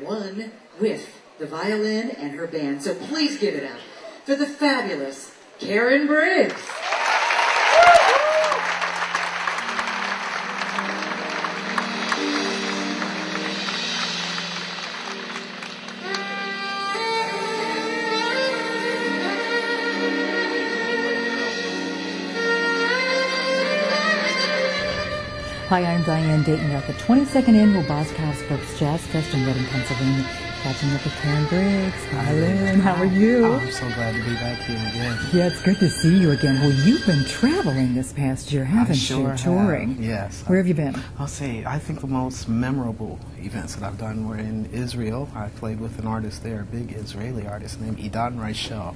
one with the violin and her band. So please give it up for the fabulous Karen Briggs. Hi, I'm Diane. Dayton. We're at the 22nd Annual Berks Jazz Fest in Reading, Pennsylvania. Catching up with Karen Briggs. Hi, Lynn. How are you? Oh, I'm so glad to be back here again. Yeah, it's good to see you again. Well, you've been traveling this past year, haven't you? Touring. Yes. Where have you been? I'll say, I think the most memorable events that I've done were in Israel. I played with an artist there, a big Israeli artist named Idan Reichel.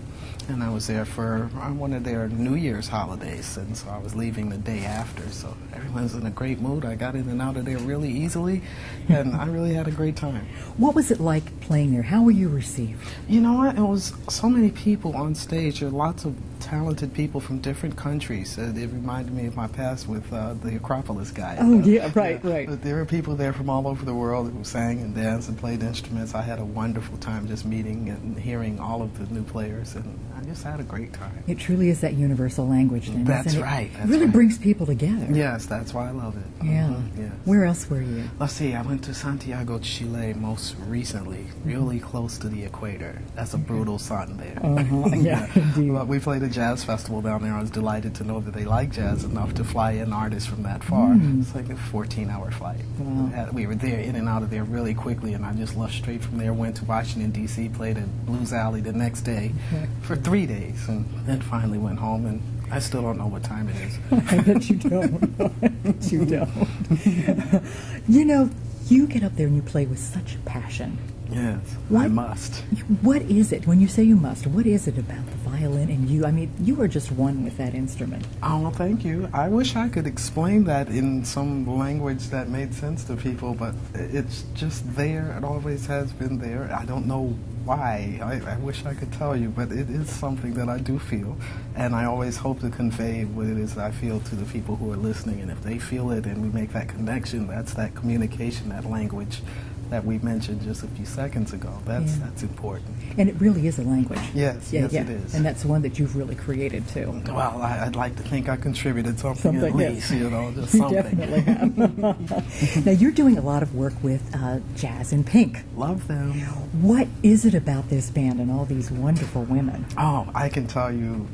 And I was there for one of their New Year's holidays, and so I was leaving the day after. So everyone's in a great mood. I got in and out of there really easily, and I really had a great time. What was it like playing there? How were you received? You know what? It was so many people on stage. There were lots of talented people from different countries. It reminded me of my past with the Acropolis guy. Oh, yeah, right. But there were people there from all over the world who sang and danced and played instruments. I had a wonderful time just meeting and hearing all of the new players, and I just had a great time. It truly is that universal language, then. That's right. It really brings people together. Yes, that's why I love it. Yeah. Yes. Where else were you? Let's see, I went to Santiago, Chile most recently, really close to the equator. That's a brutal sun there. Yeah, indeed. But we played a jazz festival down there. I was delighted to know that they like jazz enough to fly in artists from that far. It's like a 14-hour flight. Wow. We were there, in and out of there really quickly, and I just left straight from there, went to Washington, D.C., played at Blues Alley the next day for 3 days, and then finally went home, and I still don't know what time it is. I bet you don't. I bet you don't. You know, you get up there and you play with such passion. Yes, I must. What is it, when you say you must, what is it about the violin and you? I mean, you are just one with that instrument. Oh, well, thank you. I wish I could explain that in some language that made sense to people, but it's just there. It always has been there. I don't know why. I wish I could tell you, but it is something that I do feel, and I always hope to convey what it is I feel to the people who are listening, and if they feel it and we make that connection, that's that communication, that language that we mentioned just a few seconds ago. That's important. And it really is a language. Yes, yes it is. And that's one that you've really created too. Well, I'd like to think I contributed something at least, yes. You know, just You something. definitely have. Now, you're doing a lot of work with Jazz in Pink. Love them. What is it about this band and all these wonderful women? Oh, I can tell you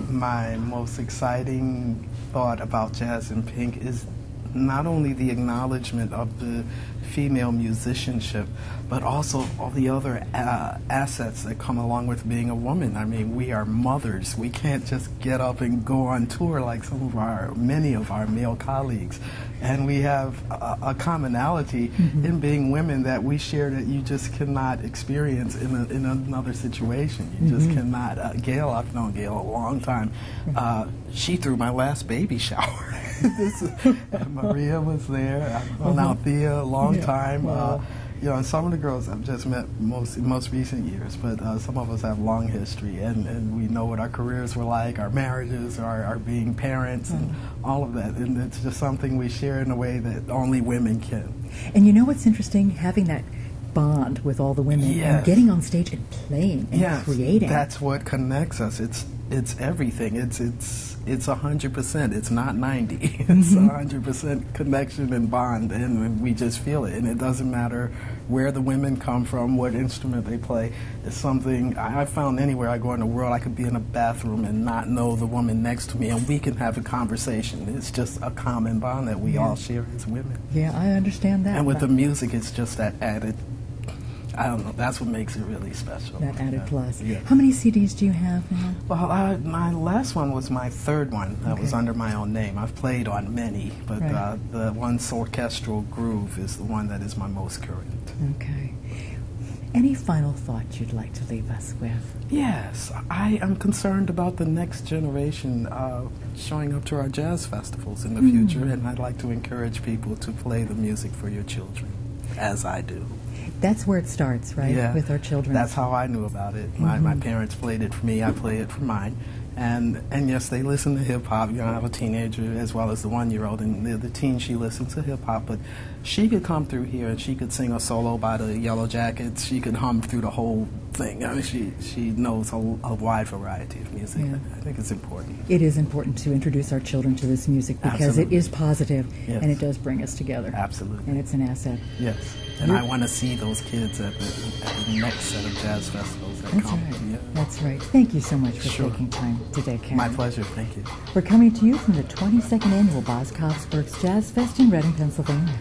my most exciting thought about Jazz in Pink is not only the acknowledgement of the female musicianship, but also all the other assets that come along with being a woman. I mean, we are mothers. We can't just get up and go on tour like many of our male colleagues. And we have a commonality in being women that we share that you just cannot experience in another situation. You just cannot. Gail, I've known Gail a long time. She threw my last baby shower. Maria was there. I've known Althea a long time. You know, and some of the girls I've just met in most recent years, but some of us have long history, and we know what our careers were like, our marriages, our being parents, and all of that. And it's just something we share in a way that only women can. And you know what's interesting? Having that bond with all the women and getting on stage and playing and creating. That's what connects us. It's everything. It's 100%. It's not 90. It's 100% connection and bond, and we just feel it. And it doesn't matter where the women come from, what instrument they play. It's something I found anywhere I go in the world. I could be in a bathroom and not know the woman next to me, and we can have a conversation. It's just a common bond that we all share as women. Yeah, I understand that. And with the music, it's just that added, I don't know, that's what makes it really special. That added plus. Yeah. How many CDs do you have now? Well, my last one was my third one. That was under my own name. I've played on many, but the Once Orchestral Groove is the one that is my most current. Okay. Any final thoughts you'd like to leave us with? Yes, I am concerned about the next generation showing up to our jazz festivals in the future, and I'd like to encourage people to play the music for your children, as I do. That's where it starts, right? Yeah, with our children. That's how I knew about it. My parents played it for me. I play it for mine. And yes, they listen to hip-hop. You know, I have a teenager as well as the 1-year-old, and the teen, she listens to hip-hop, but she could come through here and she could sing a solo by the Yellow Jackets. She could hum through the whole thing. I mean, she knows a wide variety of music. Yeah. I think it's important. It is important to introduce our children to this music because Absolutely. it is positive Yes. and it does bring us together. Absolutely. And it's an asset. Yes. And I want to see those kids at the next set of jazz festivals that That's come. right. Yeah. That's right. Thank you so much for Sure. taking time today, Karen. My pleasure. Thank you. We're coming to you from the 22nd Annual Boscov's Berks Jazz Fest in Reading, Pennsylvania.